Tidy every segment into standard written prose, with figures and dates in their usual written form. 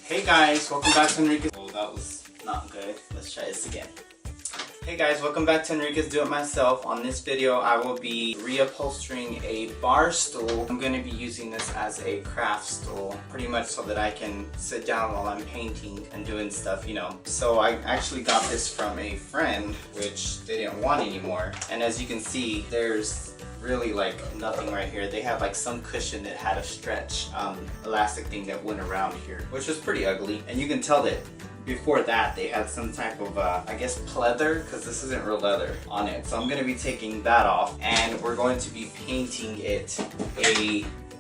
Hey guys, welcome back to Enrique's. Oh, that was not good. Let's try this again. Hey guys, welcome back to Enrique's Do It Myself. On this video, I will be reupholstering a bar stool. I'm going to be using this as a craft stool, pretty much so that I can sit down while I'm painting and doing stuff, you know. So I actually got this from a friend, which they didn't want anymore. And as you can see, there's really like nothing right here. They have like some cushion that had a stretch elastic thing that went around here, which was pretty ugly. And you can tell that before that they had some type of I guess pleather, because this isn't real leather on it. So I'm going to be taking that off and we're going to be painting it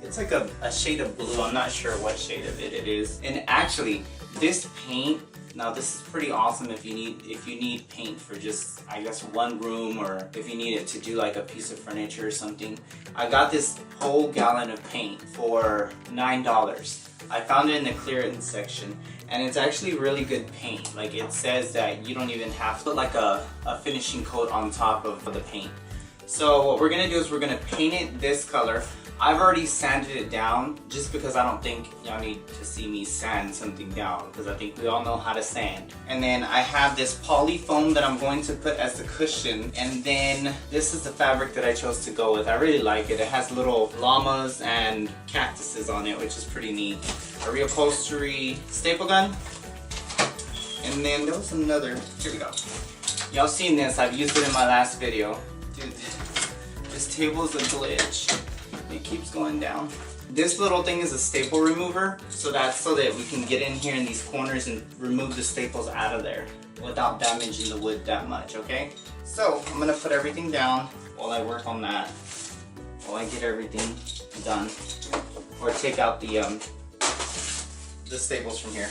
it's like a shade of blue. I'm not sure what shade of it is. And actually this paint, now this is pretty awesome if you need paint for just, I guess, one room, or if you need it to do like a piece of furniture or something. I got this whole gallon of paint for $9. I found it in the clearance section, and it's actually really good paint. Like, it says that you don't even have to put like a finishing coat on top of the paint. So what we're gonna do is we're gonna paint it this color. I've already sanded it down just because I don't think y'all need to see me sand something down, because I think we all know how to sand. And then I have this poly foam that I'm going to put as the cushion, and then this is the fabric that I chose to go with. I really like it. It has little llamas and cactuses on it, which is pretty neat. A Reupholster staple gun, and then there was another, here we go. Y'all seen this, I've used it in my last video. Dude, this table is a glitch. It keeps going down. This little thing is a staple remover, so that's so that we can get in here in these corners and remove the staples out of there without damaging the wood that much, okay? So I'm gonna put everything down while I work on that, while I get everything done, or take out the staples from here.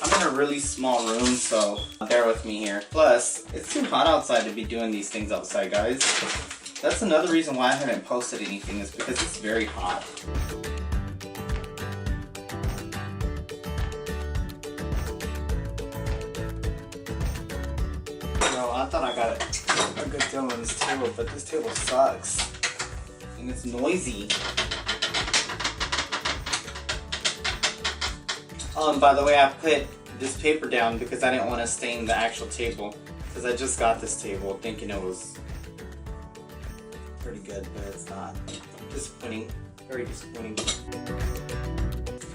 I'm in a really small room, so bear with me here. Plus, it's too hot outside to be doing these things outside, guys. That's another reason why I haven't posted anything, is because it's very hot. Yo, I thought I got a good deal on this table, but this table sucks. And it's noisy. By the way, I put this paper down because I didn't want to stain the actual table, because I just got this table thinking it was pretty good, but it's not. Disappointing. Very disappointing.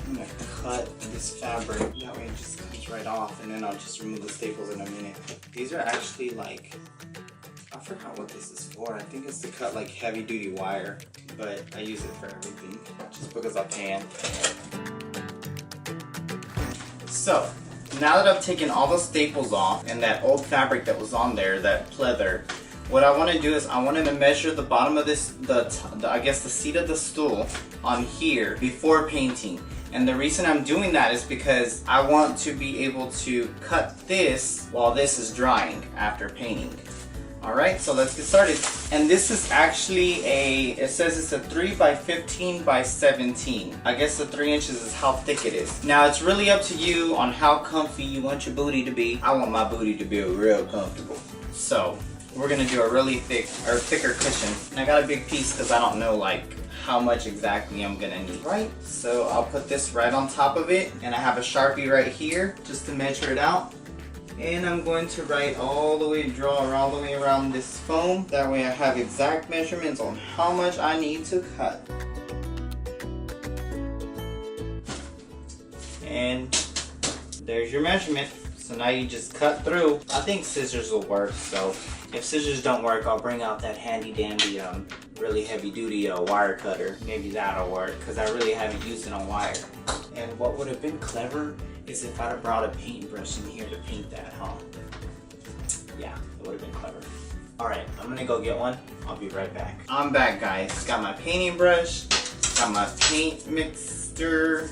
I'm gonna cut this fabric, that way it just comes right off, and then I'll just remove the staples in a minute. These are actually like, I forgot what this is for. I think it's to cut like heavy duty wire, but I use it for everything, just because I can. So, now that I've taken all the staples off and that old fabric that was on there, that pleather, what I want to do is I want to measure the bottom of this, I guess the seat of the stool on here before painting. And the reason I'm doing that is because I want to be able to cut this while this is drying after painting. Alright, so let's get started. And this is actually it says it's a 3 by 15 by 17. I guess the 3 inches is how thick it is. Now it's really up to you on how comfy you want your booty to be. I want my booty to be real comfortable. So we're gonna do a really thicker cushion. And I got a big piece because I don't know like how much exactly I'm gonna need. Right, so I'll put this right on top of it, and I have a Sharpie right here just to measure it out. And I'm going to draw all the way around this foam. That way I have exact measurements on how much I need to cut. And there's your measurement. So now you just cut through. I think scissors will work, so if scissors don't work, I'll bring out that handy dandy really heavy duty wire cutter. Maybe that'll work, because I really haven't used it on wire. And what would have been clever is if I'd have brought a paintbrush in here to paint that, huh? Yeah, it would have been clever. Alright, I'm gonna go get one. I'll be right back. I'm back, guys. Got my painting brush, got my paint mixer,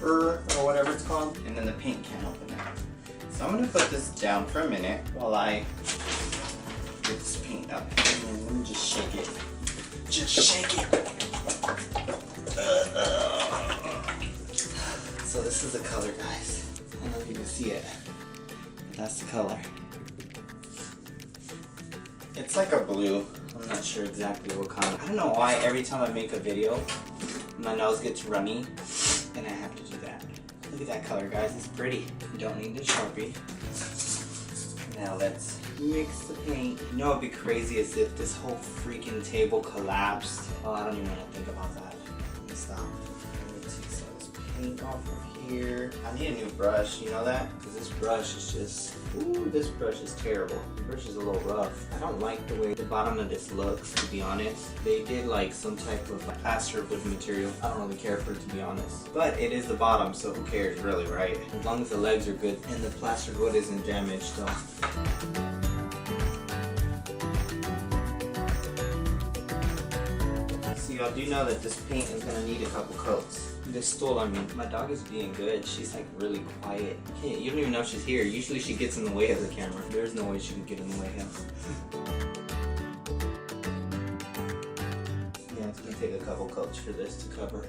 or whatever it's called, and then the paint can opener. So I'm gonna put this down for a minute while I get this paint up. And let me just shake it. Just shake it. So this is the color, guys. I don't know if you can see it. That's the color. It's like a blue. I'm not sure exactly what kind. I don't know why every time I make a video, my nose gets runny, and I have to do that. Look at that color, guys. It's pretty. You don't need the Sharpie. Now let's mix the paint. You know what would be crazy is if this whole freaking table collapsed. Oh, I don't even want to think about that. Let me stop. Let me take some of this paint off of here. I need a new brush, you know that? Because this brush is just, ooh, this brush is terrible. The brush is a little rough. I don't like the way the bottom of this looks, to be honest. They did like some type of plaster wood material. I don't really care for it, to be honest. But it is the bottom, so who cares really, right? As long as the legs are good and the plastered wood isn't damaged, so. So y'all do know that this paint is gonna need a couple coats. This stool, I mean, my dog is being good. She's like really quiet. You don't even know she's here. Usually she gets in the way of the camera. There's no way she can get in the way of. Yeah, it's gonna take a couple coats for this to cover.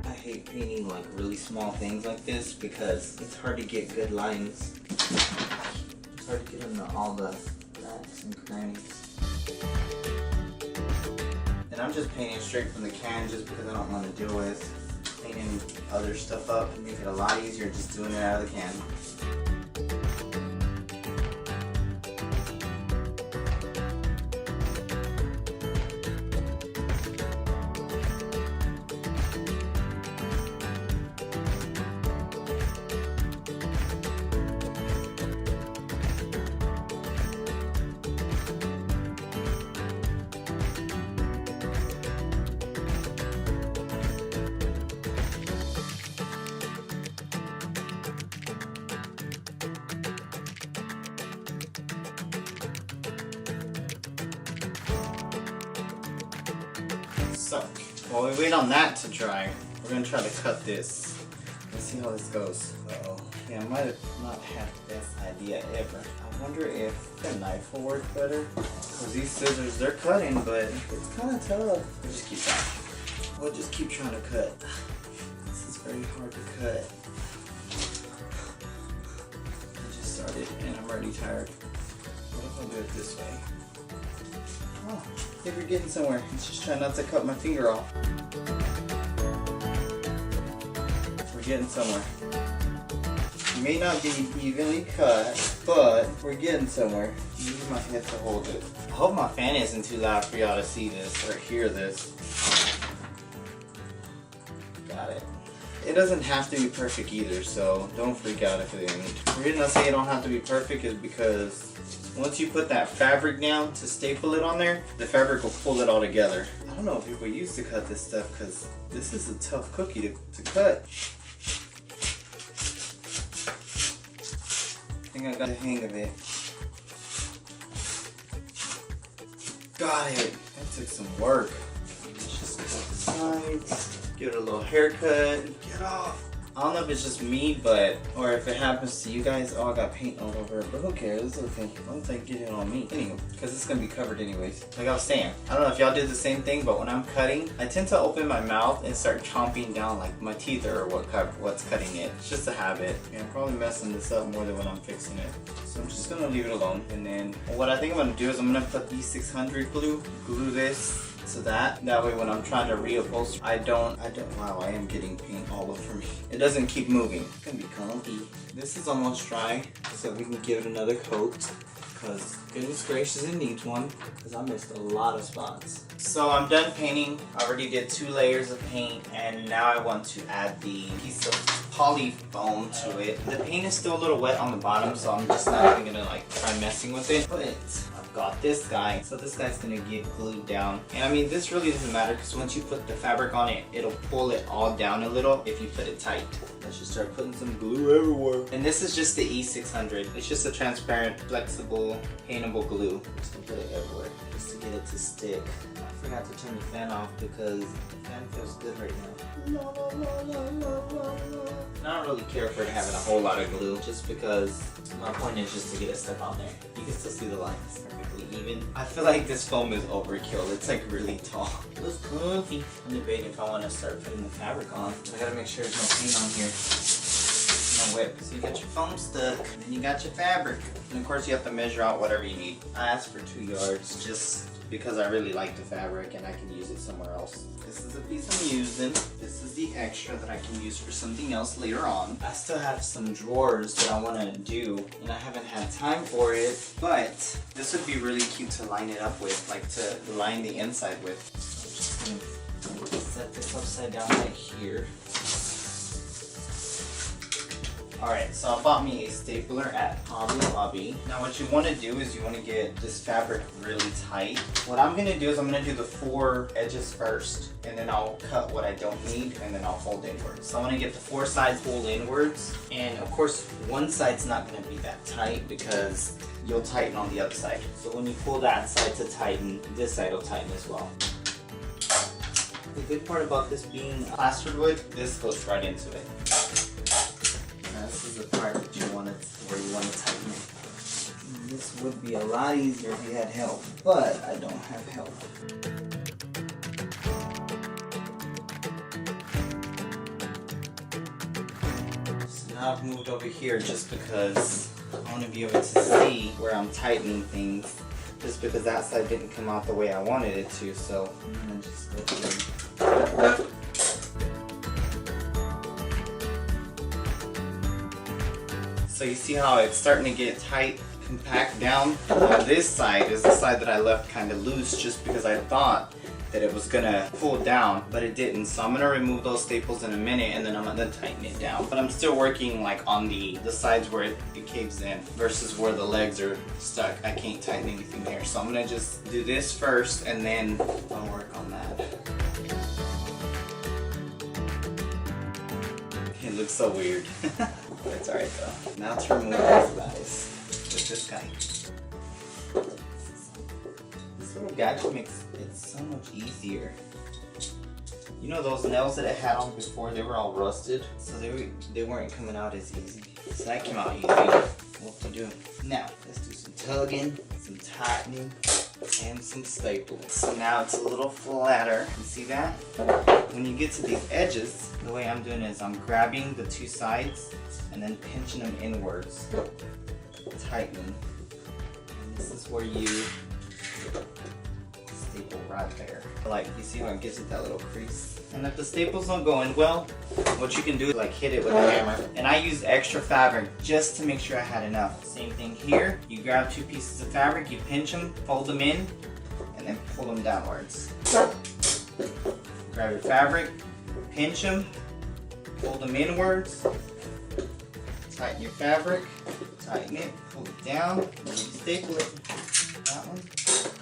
I hate painting like really small things like this because it's hard to get good lines. It's hard to get into all the cracks and crannies. And I'm just painting straight from the can just because I don't want to deal with painting other stuff up. It makes it a lot easier just doing it out of the can. So, while we wait on that to dry, we're going to try to cut this. Let's see how this goes. Uh-oh. Yeah, I might have not had the best idea ever. I wonder if a knife will work better. Because these scissors, they're cutting, but it's kind of tough. We'll just keep trying. We'll just keep trying to cut. This is very hard to cut. I just started and I'm already tired. What if I do it this way? Oh, I think we're getting somewhere. Let's just try not to cut my finger off. We're getting somewhere. It may not be evenly cut, but we're getting somewhere. Use my head to hold it. I hope my fan isn't too loud for y'all to see this or hear this. Got it. It doesn't have to be perfect either, so don't freak out if it ain't. The reason I say it don't have to be perfect is because once you put that fabric down to staple it on there, the fabric will pull it all together. I don't know if people used to cut this stuff because this is a tough cookie to cut. I think I got the hang of it. Got it. That took some work. Let's just cut the sides. Give it a little haircut. Get off. I don't know if it's just me, or if it happens to you guys. Oh, I got paint all over it, but who cares? It's okay. I don't think get it on me. Anyway, because it's going to be covered anyways. Like I was saying, I don't know if y'all do the same thing, but when I'm cutting, I tend to open my mouth and start chomping down like my teeth are what's cutting it. It's just a habit. And I'm probably messing this up more than when I'm fixing it. So I'm just going to leave it alone. And then what I think I'm going to do is I'm going to put E600 glue this to that way when I'm trying to reupholster, wow, I am getting paint all over me. It doesn't keep moving. It's gonna be comfy. This is almost dry, so we can give it another coat, because goodness gracious, it needs one, because I missed a lot of spots. So I'm done painting. I already did 2 layers of paint, and now I want to add the piece of poly foam to it. The paint is still a little wet on the bottom, so I'm just not even gonna like try messing with it, but I've got this guy, so this guy's gonna get glued down. And I mean, this really doesn't matter because once you put the fabric on it, it'll pull it all down a little if you put it tight. Let's just start putting some glue everywhere. And this is just the E600. It's just a transparent, flexible, paintable glue. Just gonna put it everywhere just to get it to stick. I forgot to turn the fan off because the fan feels good right now. I don't really care for it having a whole lot of glue, just because my point is just to get it stuck on there. You can still see the lines perfectly even. I feel like this foam is overkill. It's like really tall. It looks comfy. I'm debating if I want to start putting the fabric on. I gotta make sure there's no paint on here. No whip. So you got your foam stuck, and then you got your fabric. And of course you have to measure out whatever you need. I asked for 2 yards just because I really like the fabric and I can use it somewhere else. This is a piece I'm using. This This is the extra that I can use for something else later on. I still have some drawers that I want to do, and I haven't had time for it, but this would be really cute to line it up with, like to line the inside with. So I'm just going to set this upside down right here. Alright, so I bought me a stapler at Hobby Lobby. Now what you want to do is you want to get this fabric really tight. What I'm going to do is I'm going to do the 4 edges first, and then I'll cut what I don't need, and then I'll fold inwards. So I'm going to get the 4 sides fold inwards, and of course one side's not going to be that tight because you'll tighten on the other side. So when you pull that side to tighten, this side will tighten as well. The good part about this being plastered wood, this goes right into it. This is the part that where you want to tighten it. This would be a lot easier if you had help, but I don't have help. So now I've moved over here just because I want to be able to see where I'm tightening things, just because that side didn't come out the way I wanted it to, so I'm going to just go through. So you see how it's starting to get tight, compact down? Now this side is the side that I left kind of loose just because I thought that it was gonna pull down, but it didn't. So I'm gonna remove those staples in a minute and then I'm gonna tighten it down. But I'm still working like on the sides where it caves in versus where the legs are stuck. I can't tighten anything there. So I'm gonna just do this first and then I'll work on that. It looks so weird. It's alright though. Now to remove these guys with this guy. This little gadget makes it so much easier. You know those nails that I had on before, they were all rusted, so they weren't coming out as easy. So that came out easy. What to do? Now, let's do some tugging, some tightening, and some stapling. So now it's a little flatter. You see that? When you get to these edges, the way I'm doing is I'm grabbing the 2 sides and then pinching them inwards, tightening. And this is where you staple right there. Like, you see when it gets at that little crease? And if the staples don't go in well, what you can do is like hit it with a hammer. And I use extra fabric just to make sure I had enough. Same thing here. You grab 2 pieces of fabric, you pinch them, fold them in, and then pull them downwards. Grab your fabric, pinch them, fold them inwards, tighten your fabric, tighten it, pull it down, and then staple it. That one.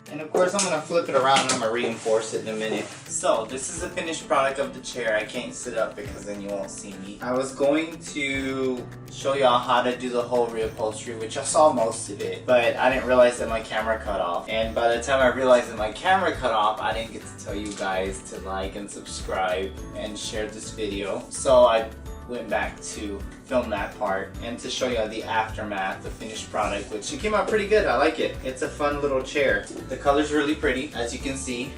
And of course I'm going to flip it around and I'm going to reinforce it in a minute. So this is the finished product of the chair. I can't sit up because then you won't see me. I was going to show y'all how to do the whole reupholstery, which I saw most of it, but I didn't realize that my camera cut off. And by the time I realized that my camera cut off, I didn't get to tell you guys to like and subscribe and share this video. So I went back to film that part and to show you the aftermath, the finished product, which it came out pretty good. I like it. It's a fun little chair. The color's really pretty, as you can see.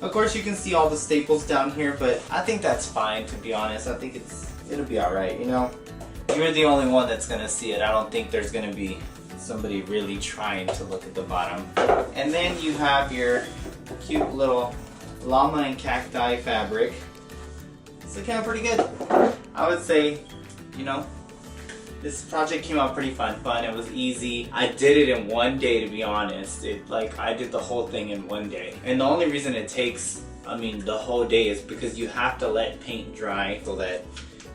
Of course you can see all the staples down here, but I think that's fine, to be honest. I think it'll be alright, you know? You're the only one that's gonna see it. I don't think there's gonna be somebody really trying to look at the bottom. And then you have your cute little llama and cacti fabric. It's looking out pretty good. I would say, you know, this project came out pretty fun. It was easy. I did it in one day, to be honest. I did the whole thing in one day. And the only reason it takes, the whole day is because you have to let paint dry so that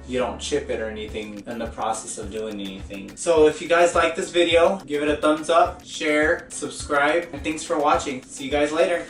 you don't chip it or anything in the process of doing anything. So if you guys like this video, give it a thumbs up, share, subscribe, and thanks for watching. See you guys later.